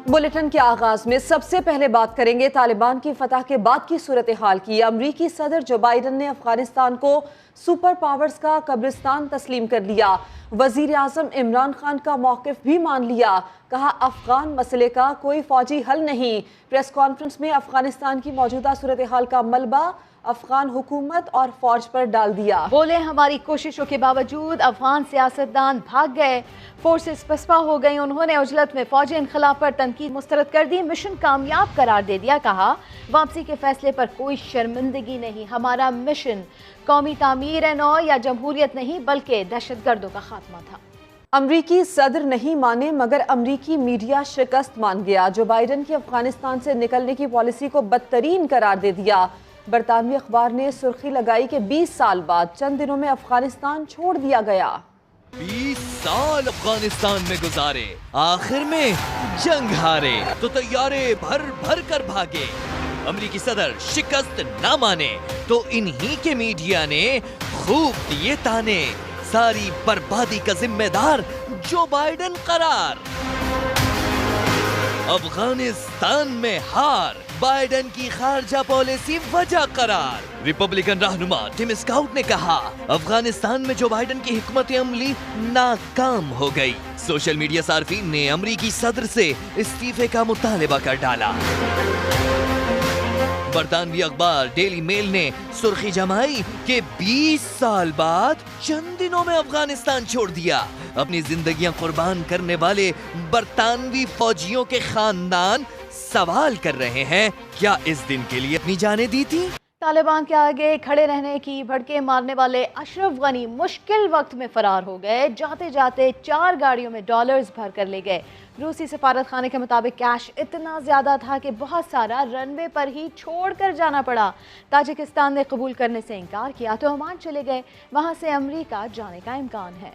Bulletin के आगाज में सबसे पहले बात करेंगे तालिबान की फतह के बाद की सूरत हाल की। अमरीकी सदर जो बाइडन ने अफगानिस्तान को सुपर पावर्स का कब्रिस्तान तस्लीम कर लिया। वजीर आजम इमरान खान का मौक़िफ़ भी मान लिया, कहा अफगान मसले का कोई फौजी हल नहीं। प्रेस कॉन्फ्रेंस में अफगानिस्तान की मौजूदा सूरत हाल का मलबा अफगान हुकूमत और फौज पर डाल दिया। बोले हमारी कोशिशों के बावजूद अफगान सियासतदान भाग गए, फोर्सेस पसपा हो गई। उन्होंने उजलत में फौजी इनखलाब पर तनकीद मुस्तरद कर दी, मिशन कामयाब करार दे दिया। कहा वापसी के फैसले पर कोई शर्मिंदगी नहीं, हमारा मिशन कौमी तामीर नौ या जमहूरियत नहीं बल्कि दहशतगर्दों का खात्मा था। अमरीकी सदर नहीं माने मगर अमरीकी मीडिया शिकस्त मान गया। जो बाइडन की अफगानिस्तान से निकलने की पॉलिसी को बदतरीन करार दे दिया। बरतानवी अखबार ने सुर्खी लगाई कि 20 साल बाद चंद दिनों में अफगानिस्तान छोड़ दिया गया। 20 साल अफगानिस्तान में गुजारे, आखिर में जंग हारे तो तैयारे भर भर कर भागे। अमरीकी सदर शिकस्त ना माने तो इन्हीं के मीडिया ने खूब दिए ताने। सारी बर्बादी का जिम्मेदार जो बाइडन करार। अफगानिस्तान में हार, बाइडन की खारजा पॉलिसी वजह करार। रिपब्लिकन रहनुमा टिम स्काउट ने कहा अफगानिस्तान में जो बाइडन की हिकमत अमली नाकाम हो गई। सोशल मीडिया सार्फिन ने अमरीकी सदर से इस्तीफे का मुतालिबा कर डाला। बरतानवी अखबार डेली मेल ने सुर्खी जमाई कि 20 साल बाद चंद दिनों में अफगानिस्तान छोड़ दिया। अपनी जिंदगियां कुर्बान करने वाले बरतानवी फौजियों के खानदान सवाल कर रहे हैं, क्या इस दिन के लिए अपनी जानें दी थी? तालिबान के आगे खड़े रहने की भड़के मारने वाले अशरफ गनी मुश्किल वक्त में फरार हो गए। जाते जाते 4 गाड़ियों में डॉलर्स भर कर ले गए। रूसी सफारत खाने के मुताबिक कैश इतना ज्यादा था कि बहुत सारा रनवे पर ही छोड़ कर जाना पड़ा। ताजिकिस्तान ने कबूल करने से इनकार किया तो ओमान चले गए, वहां से अमेरिका जाने का इम्कान है।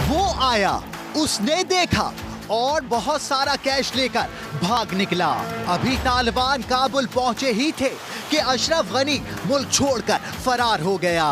वो आया, उसने देखा और बहुत सारा कैश लेकर भाग निकला। अभी तालिबान काबुल पहुंचे ही थे कि अशरफ गनी मुल्क छोड़कर फरार हो गया।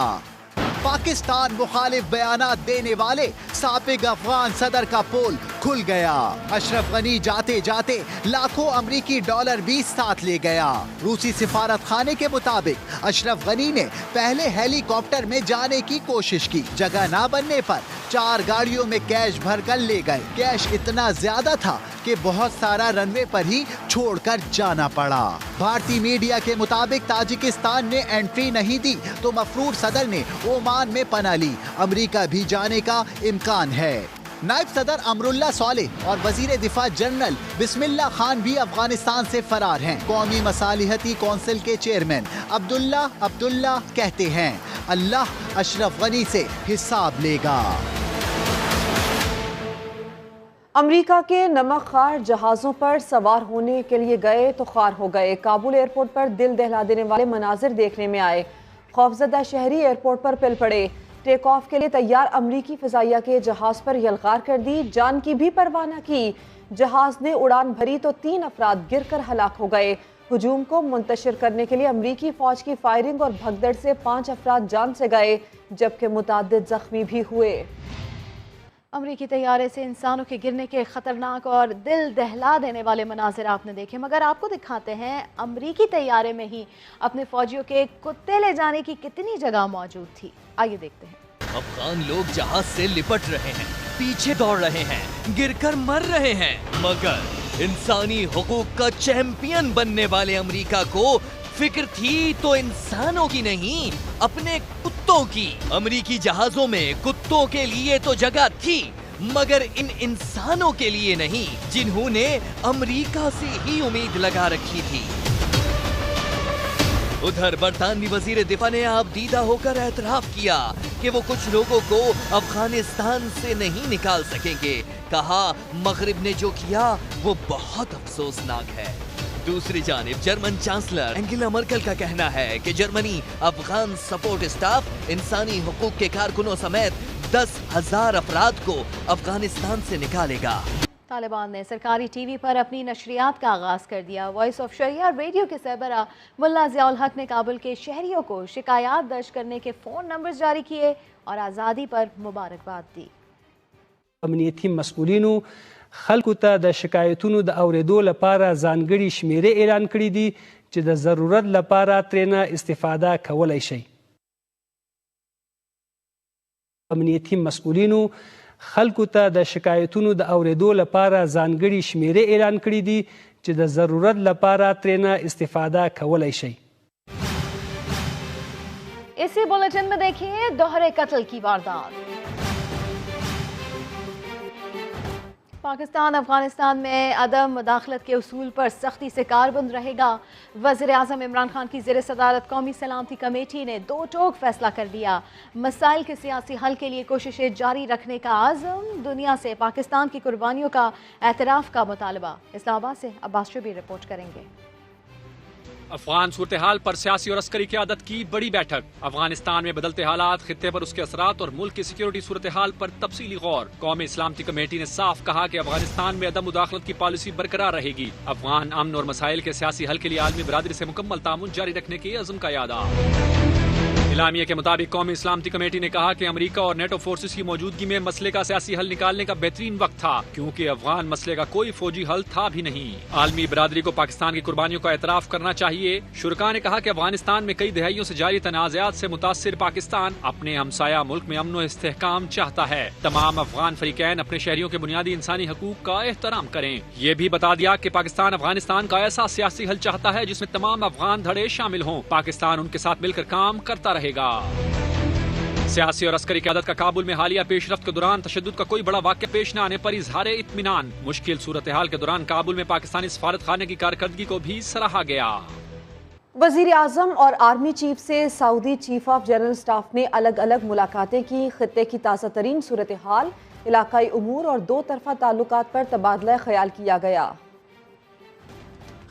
पाकिस्तान मुखालिफ बयानात देने वाले साबिक अफगान सदर का पोल खुल गया। अशरफ गनी जाते जाते लाखों अमरीकी डॉलर भी साथ ले गया। रूसी सिफारत खाने के मुताबिक अशरफ गनी ने पहले हेलीकॉप्टर में जाने की कोशिश की, जगह ना बनने पर 4 गाड़ियों में कैश भर कर ले गए। कैश इतना ज्यादा था कि बहुत सारा रनवे पर ही छोड़कर जाना पड़ा। भारतीय मीडिया के मुताबिक ताजिकिस्तान ने एंट्री नहीं दी तो मफरूर सदर ने ओमान में पनाह ली। अमेरिका भी जाने का इम्कान है। नायब सदर अमरुल्लाह सालेह और वजीर दिफा जनरल बिस्मिल्लाह खान भी अफगानिस्तान से फरार हैं। कौमी मसालिहती कौंसिल के चेयरमैन अब्दुल्ला कहते हैं अल्लाह अशरफ गनी से हिसाब लेगा। अमेरिका के नमक खार जहाज़ों पर सवार होने के लिए गए तो खार हो गए। काबुल एयरपोर्ट पर दिल दहला देने वाले मनाजिर देखने में आए। खौफजदा शहरी एयरपोर्ट पर पिल पड़े। टेक ऑफ के लिए तैयार अमरीकी फ़िज़ाइया के जहाज़ पर यलगार कर दी, जान की भी परवाह न की। जहाज़ ने उड़ान भरी तो 3 अफराद गिरकर हलाक हो गए। हुजूम को मुंतशिर करने के लिए अमरीकी फ़ौज की फायरिंग और भगदड़ से 5 अफराद जान से गए, जबकि मुतादिद जख्मी भी हुए। अमरीकी तैयारे से इंसानों के गिरने के खतरनाक और दिल दहला देने वाले मनाजिर आपने देखे, मगर आपको दिखाते हैं अमरीकी तैयारे में ही अपने फौजियों के कुत्ते ले जाने की कितनी जगह मौजूद थी। आइए देखते हैं। अफगान लोग जहाज से लिपट रहे हैं, पीछे दौड़ रहे हैं, गिरकर मर रहे हैं, मगर इंसानी हुकूक का चैंपियन बनने वाले अमेरिका को फिक्र थी तो इंसानों की नहीं, अपने कुत्तों की। अमेरिकी जहाजों में कुत्तों के लिए तो जगह थी, मगर इन इंसानों के लिए नहीं, जिन्होंने अमेरिका से ही उम्मीद लगा रखी थी। उधर बरतानवी वजीर दिफा ने आप दीदा होकर एतराफ किया कि वो कुछ लोगों को अफगानिस्तान से नहीं निकाल सकेंगे। कहा मगरिब ने जो किया वो बहुत अफसोसनाक है। दूसरी जानिब जर्मन चांसलर एंगेला मर्केल का कहना है कि जर्मनी अफगान सपोर्ट स्टाफ, इंसानी हुकूक के कारकुनों समेत 10,000 अफराद को अफगानिस्तान से निकालेगा। तालिबान ने सरकारी टीवी पर अपनी नशरियात का आगाज कर दिया। वॉइस ऑफ शरिया रेडियो के सरबराह मुल्ला ज़ियाउल हक ने काबुल के शहरियों को शिकायत दर्ज करने के फ़ोन नंबर जारी किए और आज़ादी पर मुबारकबाद दी। अमनीती मसऊलीन خلکو ته د شکایتونو د اوریدو لپاره ځانګړي شمیرې اعلان کړي دي چې د ضرورت لپاره ترېنه استفاده کولی شئ. امنیتي مسؤلینو خلکو ته د شکایتونو د اوریدو لپاره ځانګړي شمیرې اعلان کړي دي چې د ضرورت لپاره ترېنه استفاده کولی شئ. اسی بلیٹن میں دیکھیے دوہرے قتل کی واردات. پاکستان افغانستان میں عدم مداخلت کے اصول پر سختی سے کاربند رہے گا. وزیر اعظم عمران خان کی زیر صدارت قومی سلامتی کمیٹی نے دو ٹوک فیصلہ کر دیا. مسائل کے سیاسی حل کے لیے کوششیں جاری رکھنے کا عزم. دنیا سے پاکستان کی قربانیوں کا اعتراف کا مطالبہ. اسلام آباد سے عباس شبیر رپورٹ کریں گے. افغان صورتحال پر سیاسی اور عسکری قیادت کی بڑی بیٹھک. افغانستان میں بدلتے حالات، خطے پر اس کے اثرات اور ملک کی سیکیورٹی صورتحال پر تفصیلی غور. قومی سلامتی کمیٹی نے صاف کہا کہ افغانستان میں عدم مداخلت کی پالیسی برقرار رہے گی. افغان امن اور مسائل کے سیاسی حل کے لیے عالمی برادری سے مکمل تعاون جاری رکھنے کے عزم کا اعادہ. اعلامیہ کے مطابق قومی سلامتی کمیٹی نے کہا کہ امریکہ اور نیٹو فورسز کی موجودگی میں مسئلے کا سیاسی حل نکالنے کا بہترین وقت تھا، کیونکہ افغان مسئلے کا کوئی فوجی حل تھا بھی نہیں. عالمی برادری کو پاکستان کی قربانیوں کا اعتراف کرنا چاہیے. شرکاء نے کہا کہ افغانستان میں کئی دہائیوں سے جاری تنازعات سے متاثر پاکستان اپنے ہمسایہ ملک میں امن و استحکام چاہتا ہے. تمام افغان فریقین اپنے شہریوں کے بنیادی انسانی حقوق کا احترام کریں. یہ بھی بتا دیا کہ پاکستان افغانستان کا ایسا سیاسی حل چاہتا ہے جس میں تمام افغان دھڑے شامل ہوں. پاکستان ان کے ساتھ مل کر کام کرتا رہے گا. سیاسی اور عسکری قیادت کا کابل میں حالیہ پیش رفت کے دوران تشدد کا کوئی بڑا واقعہ پیش نہ آنے پر اظہار اطمینان. مشکل صورتحال کے دوران کابل میں پاکستانی سفارت خانے کی کارکردگی کو بھی سراہا گیا. وزیر اعظم اور آرمی چیف سے سعودی چیف آف جنرل سٹاف نے الگ الگ ملاقاتیں کی. خطے کی تازہ ترین صورتحال، علاقائی امور اور دو طرفہ تعلقات پر تبادلہ خیال کیا گیا.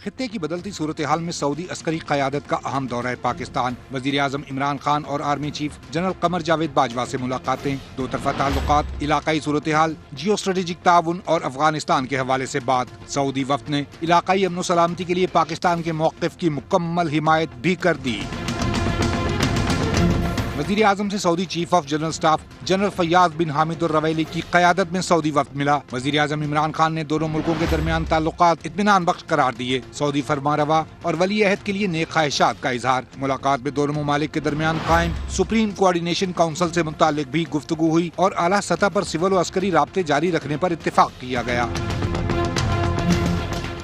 خطے کی بدلتی صورتحال میں سعودی عسکری قیادت کا اہم دورہ پاکستان. وزیر اعظم عمران خان اور army chief general Qamar Javed Bajwa سے ملاقاتیں. دو طرفہ تعلقات، علاقائی صورتحال، جیو اسٹریٹجک تعاون اور افغانستان کے حوالے سے بات. سعودی وفد نے علاقائی امن و سلامتی کے لیے پاکستان کے موقف کی مکمل حمایت بھی کر دی. وزیر اعظم سے سعودی chief of general staff general فیاض بن حامد الرویلی کی قیادت میں سعودی وفد ملا. وزیر اعظم عمران خان نے دونوں ملکوں کے درمیان تعلقات اطمینان بخش قرار دیے. سعودی فرمانروا اور ولی عہد کے لیے نیک خواہشات کا اظہار. ملاقات میں دونوں ممالک کے درمیان قائم سپریم کوآرڈینیشن کونسل سے متعلق بھی گفتگو ہوئی اور اعلیٰ سطح پر سول و عسکری رابطے جاری رکھنے پر اتفاق کیا گیا.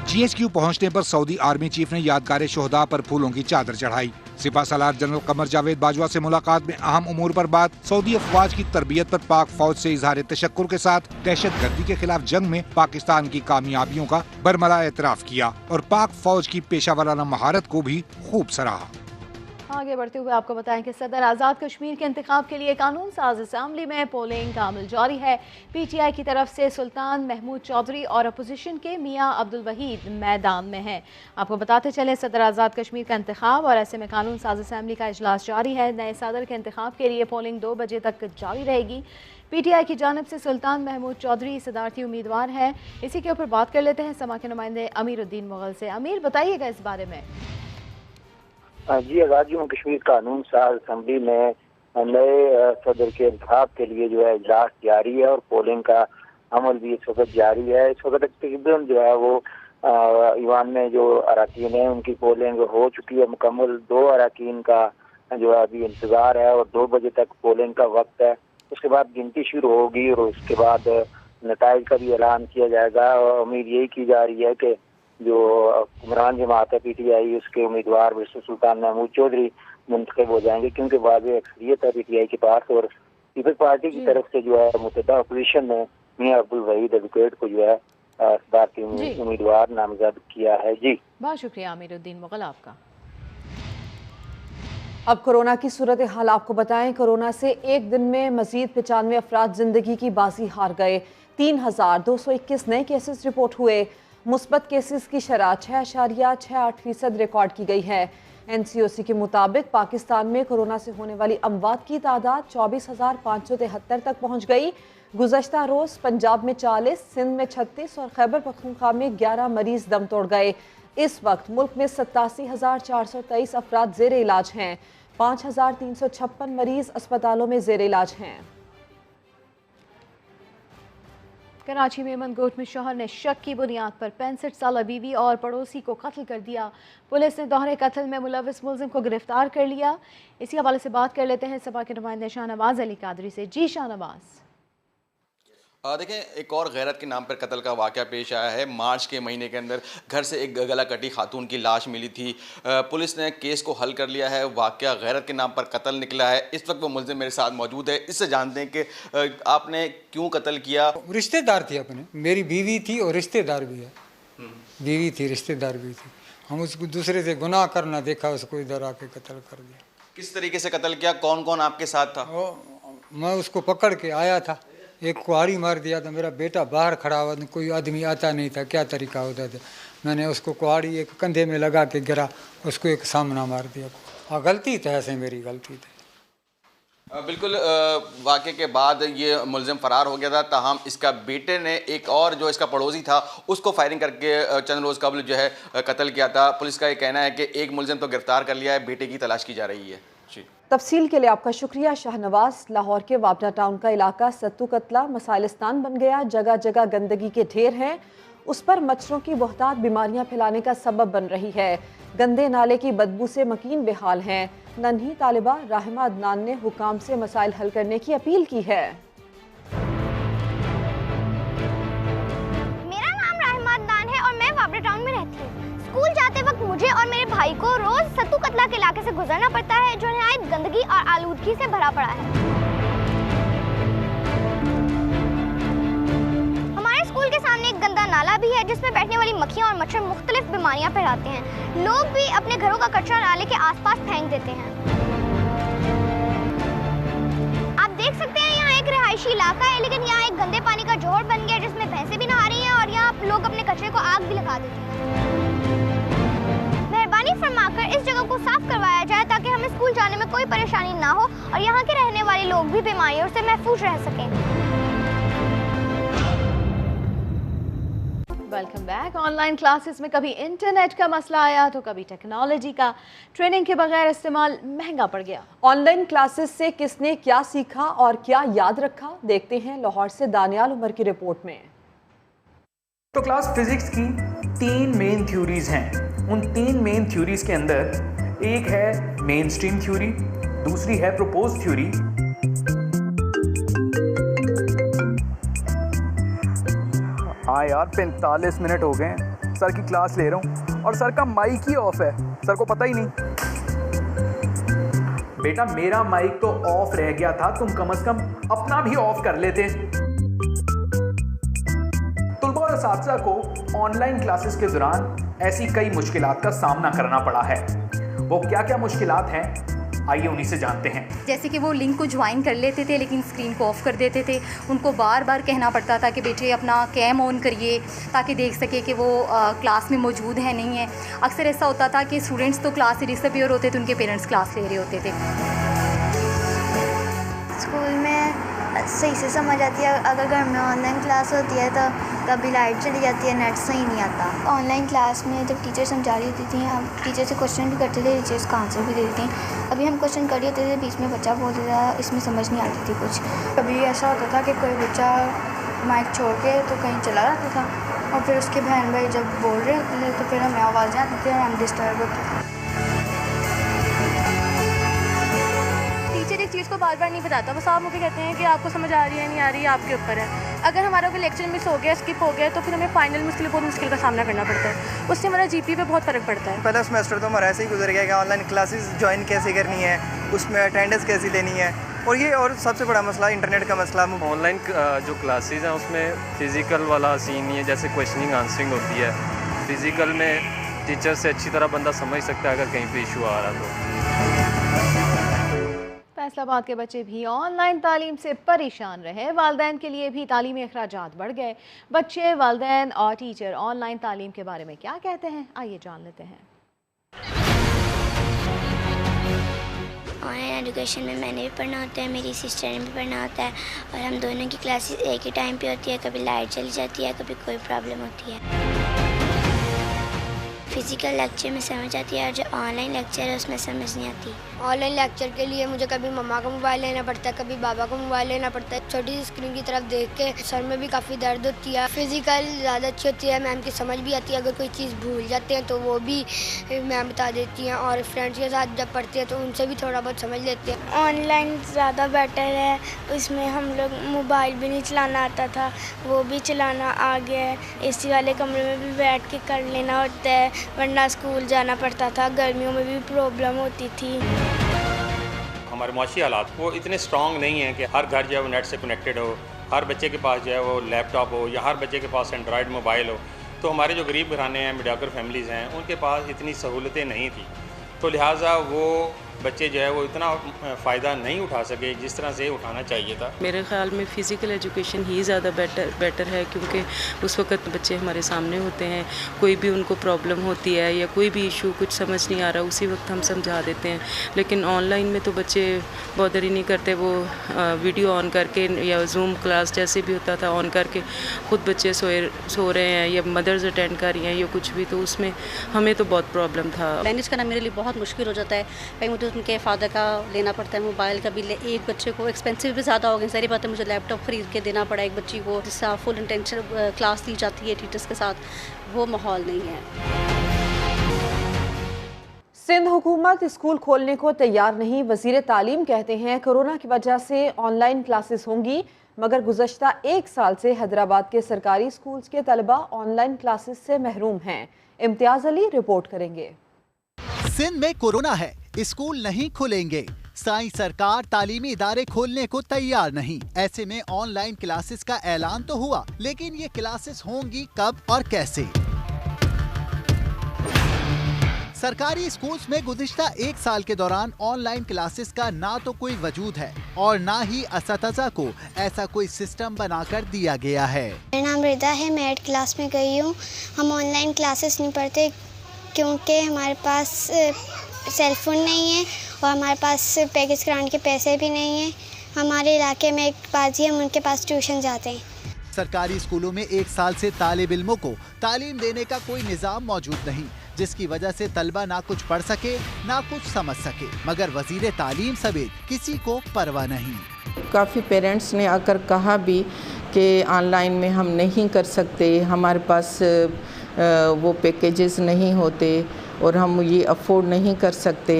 GHQ پہنچنے پر سعودی آرمی چیف نے یادگار شہداء پر پھولوں کی چادر چڑھائی. سپہ سالار جنرل قمر جاوید باجوہ سے ملاقات میں اہم امور پر بات. سعودی افواج کی تربیت پر پاک فوج سے اظہار تشکر کے ساتھ دہشت گردی کے خلاف جنگ میں پاکستان کی کامیابیوں کا برملا اعتراف کیا اور پاک فوج کی پیشہ ورانہ مہارت کو بھی خوب سراہا. آگے بڑھتے ہوئے آپ کو بتائیں کہ صدر آزاد کشمیر کے انتخاب کے لیے قانون ساز اسمبلی میں پولنگ کا عمل جاری ہے. PTI کی طرف سے سلطان محمود چودھری اور اپوزیشن کے میاں عبدالوحید میدان میں ہیں. آپ کو بتاتے چلیں صدر آزاد کشمیر کا انتخاب اور ایسے میں قانون ساز اسمبلی کا اجلاس جاری ہے. نئے صدر کے انتخاب کے لیے پولنگ 2 بجے تک جاری رہے گی. PTI کی جانب سے سلطان محمود چودھری صدارتی امیدوار ہیں. اسی کے اوپر بات کر لیتے ہیں سما کے نمائندے امیر الدین مغل سے. امیر، بتائیے گا اس بارے میں. جی، آزاد جموں کشمیر قانون ساز اسمبلی میں نئے صدر کے انتخاب کے لیے جو ہے اجلاس جاری ہے اور پولنگ کا عمل بھی اس وقت جاری ہے. اس وقت تقریباً جو ہے وہ ایوان میں جو اراکین ہیں ان کی پولنگ ہو چکی ہے مکمل. 2 اراکین کا جو ہے ابھی انتظار ہے اور 2 بجے تک پولنگ کا وقت ہے. اس کے بعد گنتی شروع ہوگی اور اس کے بعد نتائج کا بھی اعلان کیا جائے گا. اور امید یہی کی جا رہی ہے کہ جو حکمران جماعت ہے PTI اس کے امیدوار مسٹر سلطان محمود چودھری منتخب ہو جائیں گے، کیونکہ واضح اکثریت ہے PTI کے پاس. اور پیپلز پارٹی کی طرف سے جو ہے متحدہ اپوزیشن نے میاں عبدالوحید ایڈوکیٹ کو جو ہے صدارتی امیدوار نامزد کیا ہے. جی بہت شکریہ امیر الدین مغل آپ کا. اب کورونا کی صورتحال آپ کو بتائیں. کورونا سے ایک دن میں مزید 95 افراد زندگی کی بازی ہار گئے. 3221 نئے کیسز رپورٹ ہوئے. مثبت کیسز کی شرح 6.68% ریکارڈ کی گئی ہے. NCOC کے مطابق پاکستان میں کورونا سے ہونے والی اموات کی تعداد 24,573 تک پہنچ گئی. گزشتہ روز پنجاب میں 40، سندھ میں 36 اور خیبر پختونخوا میں 11 مریض دم توڑ گئے. اس وقت ملک میں 87,423 افراد زیر علاج ہیں. 5,356 مریض اسپتالوں میں زیر علاج ہیں. कराची में मनगोट में शौहर ने शक की बुनियाद पर 65 साला बीवी और पड़ोसी को कत्ल कर दिया। पुलिस ने दोहरे कत्ल में मुलविस मुलजिम को गिरफ्तार कर लिया। इसी हवाले से बात कर लेते हैं सपा के नुमाइंदे शाहनवाज अली कादरी से। जी शाहनवाज। देखें, एक और गैरत के नाम पर कत्ल का वाक़या पेश आया है। मार्च के महीने के अंदर घर से एक गला कटी खातून की लाश मिली थी। पुलिस ने केस को हल कर लिया है। वाक़या गैरत के नाम पर कत्ल निकला है। इस वक्त वो मुलजिम मेरे साथ मौजूद है। इससे जानते हैं कि आपने क्यों कत्ल किया। रिश्तेदार थी अपने, मेरी बीवी थी और रिश्तेदार भी है। बीवी थी, रिश्तेदार भी थी। हम उसको दूसरे से गुनाह करना देखा, उसको इधर आके कत्ल कर दिया। किस तरीके से कत्ल किया? कौन कौन आपके साथ था? मैं उसको पकड़ के आया था, एक कुहाड़ी मार दिया था। मेरा बेटा बाहर खड़ा हुआ, कोई आदमी आता नहीं था, क्या तरीका होता था। मैंने उसको कुहाड़ी एक कंधे में लगा के गिरा, उसको एक सामना मार दिया। हाँ, गलती था, ऐसे मेरी गलती थी। बिल्कुल। वाक़े के बाद ये मुलजिम फ़रार हो गया था। ताहम इसका बेटे ने एक और जो इसका पड़ोसी था उसको फायरिंग करके चंद रोज़ कबल जो है कत्ल किया था। पुलिस का ये कहना है कि एक मुलजिम तो गिरफ्तार कर लिया है, बेटे की तलाश की जा रही है। जी, तफसील के लिए आपका शुक्रिया शाहनवाज। लाहौर के वाबना टाउन का इलाका सत्तू कतला मसाइलिस्तान बन गया। जगह जगह गंदगी के ढेर हैं, उस पर मच्छरों की बहुतात बीमारियां फैलाने का सबब बन रही है। गंदे नाले की बदबू से मकीन बेहाल हैं। नन्ही तालिबा राहिमा अदनान ने हुकाम से मसाइल हल करने की अपील की है। मेरा नाम राहिमा अदनान है और मैं वाबना टाउन में रहती हूँ। स्कूल जाते वक्त मुझे और मेरे भाई को रोज सत्तू कतला के इलाके से गुजरना पड़ता है, जो निहायत गंदगी और आलूदगी से भरा पड़ा है। हमारे स्कूल के सामने एक गंदा नाला भी है, जिसमें बैठने वाली मक्खियां और मच्छर मुख्तलिफ बीमारियां फैलाते हैं। लोग भी अपने घरों का कचरा नाले के आसपास फेंक देते हैं। आप देख सकते हैं यहाँ एक रिहायशी इलाका है, लेकिन यहाँ एक गंदे पानी का जोड़ बन गया, जिसमें भैंसें भी नहा रही हैं और यहाँ लोग अपने कचरे को आग भी लगा देते हैं। मेहरबानी फरमाकर इस जगह को साफ करवाया जाए ताकि हमें स्कूल जाने में कोई परेशानी ना हो और यहाँ के रहने वाले लोग भी बीमारियों से महफूज रह सकें। Welcome back. ऑनलाइन क्लासेस में कभी इंटरनेट का मसला आया तो कभी टेक्नोलॉजी का। ट्रेनिंग के बगैर इस्तेमाल महंगा पड़ गया। ऑनलाइन क्लासेस से किसने क्या सीखा और क्या याद रखा, देखते हैं लाहौर से दानियाल उमर की रिपोर्ट में। तो क्लास फिजिक्स की 3 मेन थ्योरीज हैं। उन 3 मेन थ्योरीज के अंदर एक है मेन स्ट्रीम थ्योरी, दूसरी है प्रोपोज थ्योरी, हाँ यार 45 मिनट हो गए, सर की क्लास ले रहा हूँ और सर का माइक ही ऑफ है, सर को पता ही नहीं। बेटा मेरा माइक तो ऑफ रह गया था, तुम कम से कम अपना भी ऑफ कर लेते। तुलबा और असातिज़ा को ऑनलाइन क्लासेस के दौरान ऐसी कई मुश्किलात का सामना करना पड़ा है। वो क्या क्या मुश्किलात हैं, आइए उन्हीं से जानते हैं। जैसे कि वो लिंक को ज्वाइन कर लेते थे लेकिन स्क्रीन को ऑफ कर देते थे। उनको बार बार कहना पड़ता था कि बेटे अपना कैम ऑन करिए ताकि देख सके कि वो क्लास में मौजूद है नहीं है। अक्सर ऐसा होता था कि स्टूडेंट्स तो क्लास से डिसअपीयर होते थे, उनके पेरेंट्स क्लास ले रहे होते थे। स्कूल में सही से समझ आती है, अगर घर में ऑनलाइन क्लास होती है तो कभी लाइट चली जाती है, नेट सही नहीं आता। ऑनलाइन क्लास में जब टीचर समझा रही होती थी, हम टीचर से क्वेश्चन भी करते थे, टीचर्स का आंसर भी दे देती थी। अभी हम क्वेश्चन कर रहे होते थे, बीच में बच्चा बोल देता था, इसमें समझ नहीं आती थी कुछ। कभी ऐसा होता था कि कोई बच्चा माइक छोड़ के तो कहीं चला जाता था और फिर उसके बहन भाई जब बोल रहे होते थे तो फिर हमें आवाज़ें आती थी और हम डिस्टर्ब होते थे। टीचर एक चीज़ को बार बार नहीं बताता, बस आप मुझे कहते हैं कि आपको समझ आ रही है नहीं आ रही है, आपके ऊपर है। अगर हमारा कोई लेक्चर मिस हो गया, स्किप हो गया, तो फिर हमें फाइनल में बहुत मुश्किल का सामना करना पड़ता है। उससे हमारा जीपी पे बहुत फ़र्क पड़ता है। पहला सेमेस्टर तो हमारा ऐसे ही गुजर गया कि ऑनलाइन क्लासेस ज्वाइन कैसे करनी है, उसमें अटेंडेंस कैसी लेनी है, और सबसे बड़ा मसला इंटरनेट का मसला। ऑनलाइन जो क्लासेस हैं उसमें फ़िज़िकल वाला सीन नहीं है, जैसे क्वेश्चनिंग आंसरिंग होती है। फ़िज़िकल में टीचर से अच्छी तरह बंदा समझ सकता है अगर कहीं पे इशू आ रहा तो। फैसलाबाद के बच्चे भी ऑनलाइन तालीम से परेशान रहे। वालिदैन के लिए भी तालीमी अखराजात बढ़ गए। बच्चे, वालिदैन और टीचर ऑनलाइन तालीम के बारे में क्या कहते हैं, आइए जान लेते हैं। ऑनलाइन एजुकेशन में मैंने भी पढ़ना होता है, मेरी सिस्टर ने भी पढ़ना होता है और हम दोनों की क्लासेस एक ही टाइम पे होती है। कभी लाइट चली जाती है, कभी कोई प्रॉब्लम होती है। फिजिकल लेक्चर में समझ आती है और जो ऑनलाइन लेक्चर है उसमें समझ नहीं आती। ऑनलाइन लेक्चर के लिए मुझे कभी मम्मा का मोबाइल लेना पड़ता है, कभी बाबा का मोबाइल लेना पड़ता है। छोटी सी स्क्रीन की तरफ देख के सर में भी काफ़ी दर्द होती है। फिजिकल ज़्यादा अच्छी होती है, मैम की समझ भी आती है। अगर कोई चीज़ भूल जाते हैं तो वो भी मैम बता देती हैं, और फ्रेंड्स के साथ जब पढ़ते हैं तो उनसे भी थोड़ा बहुत समझ लेते हैं। ऑनलाइन ज़्यादा बेटर है, उसमें हम लोग मोबाइल भी नहीं चलाना आता था, वो भी चलाना आ गया है। एसी वाले कमरे में भी बैठ के कर लेना होता है, वरना स्कूल जाना पड़ता था, गर्मियों में भी प्रॉब्लम होती थी। हमारे मुआशी हालात वो इतने स्ट्रॉन्ग नहीं हैं कि हर घर जो है वो नेट से कनेक्टेड हो, हर बच्चे के पास जो है वो लैपटॉप हो, या हर बच्चे के पास एंड्रॉयड मोबाइल हो। तो हमारे जो गरीब घराने हैं, मीडियाकर फैमिलीज़ हैं, उनके पास इतनी सहूलतें नहीं थी, तो लिहाजा वो बच्चे जो है वो इतना फ़ायदा नहीं उठा सके जिस तरह से उठाना चाहिए था। मेरे ख़्याल में फ़िज़िकल एजुकेशन ही ज़्यादा बेटर है, क्योंकि उस वक्त बच्चे हमारे सामने होते हैं, कोई भी उनको प्रॉब्लम होती है या कोई भी इशू कुछ समझ नहीं आ रहा, उसी वक्त हम समझा देते हैं। लेकिन ऑनलाइन में तो बच्चे बॉदर ही नहीं करते, वो वीडियो ऑन करके या जूम क्लास जैसे भी होता था ऑन करके ख़ुद बच्चे सो रहे हैं या मदर्स अटेंड कर रही हैं या कुछ भी, तो उसमें हमें तो बहुत प्रॉब्लम था। मैनेज करना मेरे लिए बहुत मुश्किल हो जाता है। कहीं मुझे उनके फादर का लेना पड़ता है, मोबाइल का बिल एक बच्चे को एक्सपेंसिव भी ज़्यादा हो गया, सारी बात है, मुझे लैपटॉप ख़रीद के देना पड़ा एक बच्ची को, जिससे फुल इंटेंशन क्लास दी जाती है टीचर्स के साथ, वो माहौल नहीं है। सिंध हुकूमत स्कूल खोलने को तैयार नहीं। वज़ीर तालीम कहते हैं कोरोना की वजह से ऑनलाइन क्लासेस होंगी, मगर गुज़श्ता एक साल से हैदराबाद के सरकारी स्कूल्स के तलबा ऑनलाइन क्लासेस से महरूम हैं। इम्तियाज़ अली रिपोर्ट करेंगे। सिंध में कोरोना है, स्कूल नहीं खुलेंगे। साई सरकार तालीमी इदारे खोलने को तैयार नहीं। ऐसे में ऑनलाइन क्लासेस का ऐलान तो हुआ, लेकिन ये क्लासेस होंगी कब और कैसे? सरकारी स्कूल्स में गुज़िश्ता एक साल के दौरान ऑनलाइन क्लासेस का ना तो कोई वजूद है और ना ही असतज़ा को ऐसा कोई सिस्टम बनाकर दिया गया है। मेरा नाम रिदा है, मैं 8 क्लास में गई हूँ। हम ऑनलाइन क्लासेस नहीं पढ़ते क्योंकि हमारे पास सेल फोन नहीं है और हमारे पास पैकेज कराने के पैसे भी नहीं हैं। हमारे इलाके में एक बाजी, हम उनके पास ट्यूशन जाते हैं। सरकारी स्कूलों में एक साल से तालिब इल्मों को तालीम देने का कोई निज़ाम मौजूद नहीं, जिसकी वजह से तलबा ना कुछ पढ़ सके ना कुछ समझ सके, मगर वज़ीर तालीम समेत किसी को परवाह नहीं। काफ़ी पेरेंट्स ने आकर कहा भी कि ऑनलाइन में हम नहीं कर सकते, हमारे पास वो पैकेजेस नहीं होते और हम ये अफोर्ड नहीं कर सकते,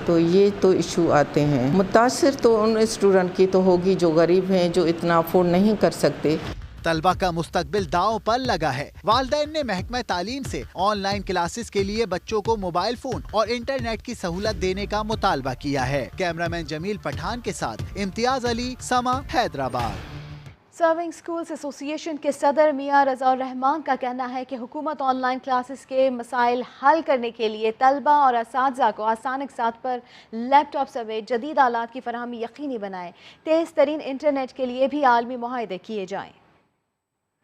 तो ये तो इशू आते हैं। मुतासिर तो उन स्टूडेंट की तो होगी जो गरीब हैं, जो इतना अफोर्ड नहीं कर सकते। तलबा का मुस्तकबिल दांव पर लगा है। वालिदैन ने महकमा तालीम से ऑनलाइन क्लासेस के लिए बच्चों को मोबाइल फोन और इंटरनेट की सहूलत देने का मुतालबा किया है। कैमरामैन जमील पठान के साथ इम्तियाज अली, समा, हैदराबाद। सर्विंग स्कूल्स एसोसिएशन के सदर मियां रज़ाउर रहमान का कहना है कि हुकूमत ऑनलाइन क्लासेस के मसाइल हल करने के लिए तलबा और असातिज़ा को आसान अक़सात पर लैपटॉप समेत जदीद आलात की फराहमी यकीनी बनाए। तेज़ तरीन इंटरनेट के लिए भी आलमी मुआहदे किए जाएँ।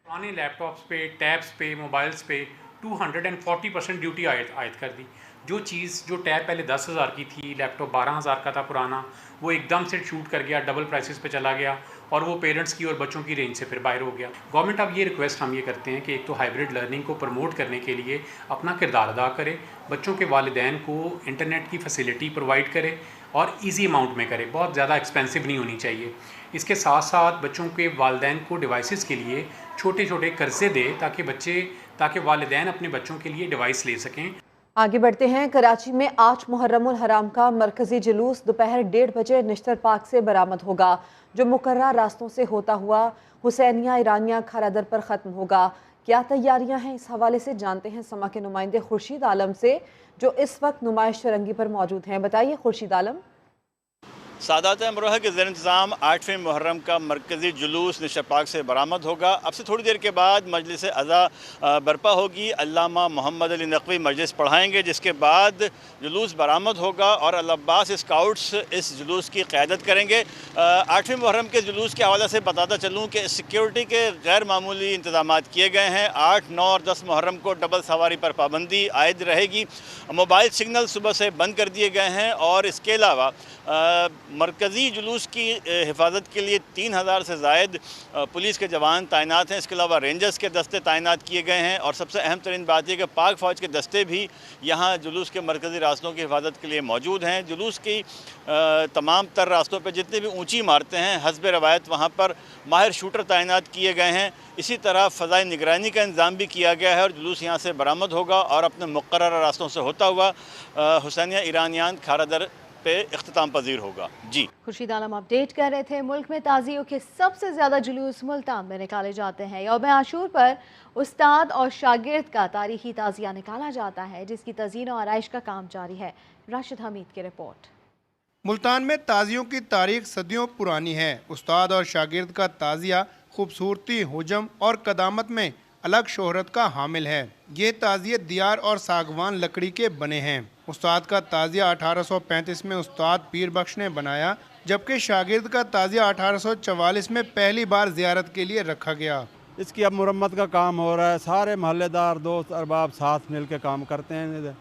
पुराने लैपटॉप्स पे, टैब्स पे, मोबाइल्स पे 240% ड्यूटी आयद कर दी। जो चीज़ जो टैब पहले 10,000 की थी, लैपटॉप 12,000 का था पुराना, वो एकदम से शूट कर गया, डबल प्राइसेस पे चला गया और वो पेरेंट्स की और बच्चों की रेंज से फिर बाहर हो गया। गवर्नमेंट अब ये रिक्वेस्ट हम ये करते हैं कि एक तो हाइब्रिड लर्निंग को प्रमोट करने के लिए अपना किरदार अदा करे, बच्चों के वालिदैन को इंटरनेट की फैसिलिटी प्रोवाइड करे और ईजी अमाउंट में करे, बहुत ज़्यादा एक्सपेंसिव नहीं होनी चाहिए। इसके साथ साथ बच्चों के वालिदैन को डिवाइसेस के लिए छोटे छोटे कर्जे दे ताकि वालिदैन अपने बच्चों के लिए डिवाइस ले सकें। आगे बढ़ते हैं। कराची में 8 मुहर्रमुल हराम का मरकजी जुलूस दोपहर 1:30 बजे निश्तर पार्क से बरामद होगा, जो मुकर्रर रास्तों से होता हुआ हुसैनिया ईरानिया खारादर पर ख़त्म होगा। क्या तैयारियां हैं, इस हवाले से जानते हैं समा के नुमाइंदे खुर्शीद आलम से, जो इस वक्त नुमाइश फरंगी पर मौजूद हैं। बताइए खुर्शीद आलम। सादात अमरोहा के ज़ेर इंतज़ाम 8वें मुहर्रम का मरकज़ी जुलूस निश्तर पार्क से बरामद होगा। अब से थोड़ी देर के बाद मजलिस अज़ा बरपा होगी। अल्लामा मोहम्मद अली नकवी मजलिस पढ़ाएंगे, जिसके बाद जुलूस बरामद होगा और अल अब्बास स्काउट्स इस जुलूस की क़यादत करेंगे। 8वें मुहर्रम के जुलूस के हवाले से बताता चलूँ कि सिक्योरिटी के गैर मामूली इंतज़ाम किए गए हैं। 8, 9 और 10 मुहर्रम को डबल सवारी पर पाबंदी आयद रहेगी। मोबाइल सिग्नल सुबह से बंद कर दिए गए हैं और इसके अलावा मरकज़ी जुलूस की हिफाजत के लिए 3000 से ज़ायद पुलिस के जवान तैनात हैं। इसके अलावा रेंजर्स के दस्ते तैनात किए गए हैं और सबसे अहम तरीन बात यह कि पाक फ़ौज के दस्ते भी यहाँ जुलूस के मरकज़ी रास्तों की हिफाजत के लिए मौजूद हैं। जुलूस की तमाम तर रास्तों पर जितने भी ऊँची इमारतें हैं हस्ब रवायत वहाँ पर माहिर शूटर तैनात किए गए हैं। इसी तरह फ़ज़ाई निगरानी का इंतज़ाम भी किया गया है और जुलूस यहाँ से बरामद होगा और अपने मुक़र्रर रास्तों से होता हुआ हुसैनिया ईरानियान खारादर पे इख्तिताम पजीर होगा। जी, खुर्शीद आलम अपडेट कर रहे थे। मुल्क में ताज़ियों के सबसे ज़्यादा जुलूस मुल्तान में निकाले जाते हैं। यौम आशूर पर उस्ताद और शागिर्द का तारीखी ताज़िया निकाला जाता है, जिसकी तज़ीन और आराइश का काम जारी है। राशिद हमीद की रिपोर्ट। मुल्तान में ताज़ियों की तारीख सदियों पुरानी है। उस्ताद और शागिर्द का ताज़िया खूबसूरती, हुजम और कदामत में अलग शोहरत का हामिल है। ये ताज़िए दियार और सागवान लकड़ी के बने हैं। उस्ताद का ताज़िया 1835 में उस्ताद पीर बख्श ने बनाया, जबकि शागिर्द का ताज़िया 1844 में पहली बार ज़ियारत के लिए रखा गया। इसकी अब मुरम्मत का काम हो रहा है। सारे महल्लेदार, दोस्त, अरबाब साथ मिल के काम करते हैं।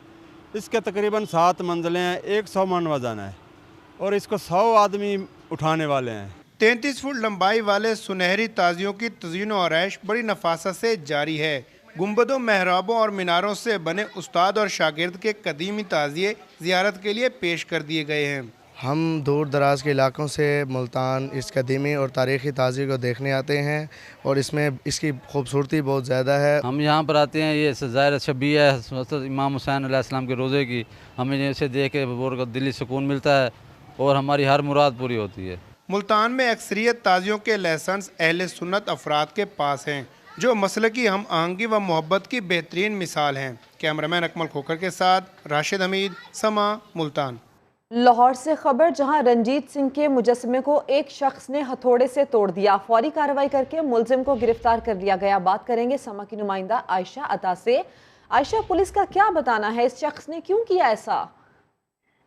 इसके तकरीबन 7 मंजिलें हैं, 100 मन वज़न है और इसको 100 आदमी उठाने वाले हैं। 33 फुट लंबाई वाले सुनहरी ताज़ियों की तज़ीन और आराइश बड़ी नफासत से जारी है। गुंबदों, मेहराबों और मीनारों से बने उस्ताद और शागिर्द के कदीमी ताज़िए ज़ियारत के लिए पेश कर दिए गए हैं। हम दूर दराज के इलाकों से मुल्तान इस कदीमी और तारीख़ी ताज़िए को देखने आते हैं और इसमें इसकी खूबसूरती बहुत ज़्यादा है। हम यहाँ पर आते हैं, ये ज़ाहिर शबी है इमाम हुसैन अलैहिस्सलाम के रोज़े की। हमें इसे देख के बहुत दिली सुकून मिलता है और हमारी हर मुराद पूरी होती है। मुल्तान में अक्सरियत ताज़ियों के लाइसेंस अहले सुन्नत अफराद के पास हैं, जो मसलकी हम आहंगी व मोहब्बत की बेहतरीन मिसाल हैं। कैमरामैन अकमल खोकर के साथ राशिद हमीद, समा, मुल्तान। लाहौर से खबर, जहां रंजीत सिंह के मुजस्समे को एक शख्स ने हथौड़े से तोड़ दिया। फौरी कार्रवाई करके मुलजिम को गिरफ्तार कर लिया गया। बात करेंगे समा की नुमाइंदा आयशा अता से। आयशा, पुलिस का क्या बताना है, इस शख्स ने क्यों किया ऐसा?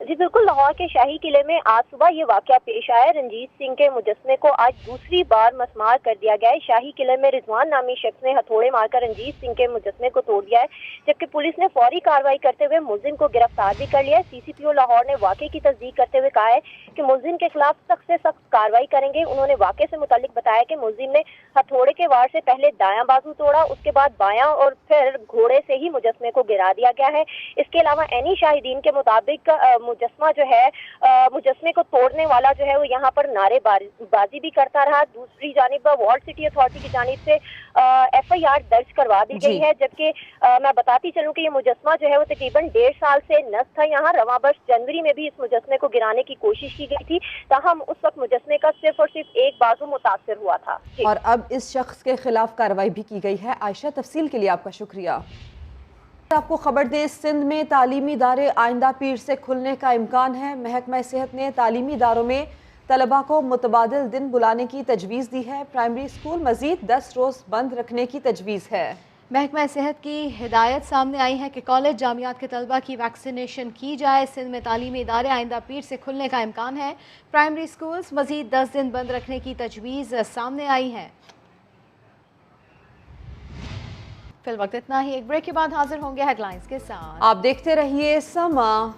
जी बिल्कुल, लाहौर के शाही किले में आज सुबह ये वाकया पेश आया। रंजीत सिंह के मुजस्समे को आज दूसरी बार मसमार कर दिया गया है। शाही किले में रिजवान नामी शख्स ने हथौड़े मारकर रंजीत सिंह के मुजस्समे को तोड़ दिया है, जबकि पुलिस ने फौरी कार्रवाई करते हुए मुलजिम को गिरफ्तार भी कर लिया है। सीसीपीओ लाहौर ने वाकये की तस्दीक करते हुए कहा है कि मुलजिम के खिलाफ सख्त से सख्त कार्रवाई करेंगे। उन्होंने वाकये से मुतालिक बताया कि मुलजिम ने हथौड़े के वार से पहले दायां बाजू तोड़ा, उसके बाद बायां और फिर घोड़े से ही मुजस्समे को गिरा दिया गया है। इसके अलावा एनी शाहिदीन के मुताबिक मुजस्समा जो है मुजस्समे को तोड़ने वाला जो है वो यहाँ पर नारेबाजी भी करता रहा। दूसरी जानिब वॉल्ड सिटी अथॉरिटी की जानिब से FIR दर्ज करवा दी गई है, जबकि मैं बताती चलूँ कि ये मुजस्समा जो है वो तकरीबन 1.5 साल से नस्त था यहाँ। रवां वर्ष जनवरी में भी इस मुजस्समे को गिराने की कोशिश की गई थी, ताहम उस वक्त मुजस्समे का सिर्फ और सिर्फ एक बाजू मुतासर हुआ था। और अब इस शख्स के खिलाफ कार्रवाई भी की गई है। आयशा, तफसील के लिए आपका शुक्रिया। आपको खबर दें, सिंध में तालीमी इदारे आइंदा पीर से खुलने का इम्कान है। महकमा सेहत ने तालीमी इदारों में तलबा को मुतबादिल दिन बुलाने की तजवीज़ दी है। प्राइमरी स्कूल मजीद 10 रोज़ बंद रखने की तजवीज़ है। महकमा सेहत की हिदायत सामने आई है कि कॉलेज जामियात के तलबा की वैक्सीनेशन की जाए। सिंध में तालीमी इदारे आइंदा पीर से खुलने का इम्कान है। प्राइमरी स्कूल्स मजीद 10 दिन बंद रखने की तजवीज़ सामने आई है। फिल वक्त इतना ही, एक ब्रेक के बाद हाजिर होंगे हेडलाइंस के साथ। आप देखते रहिए समा।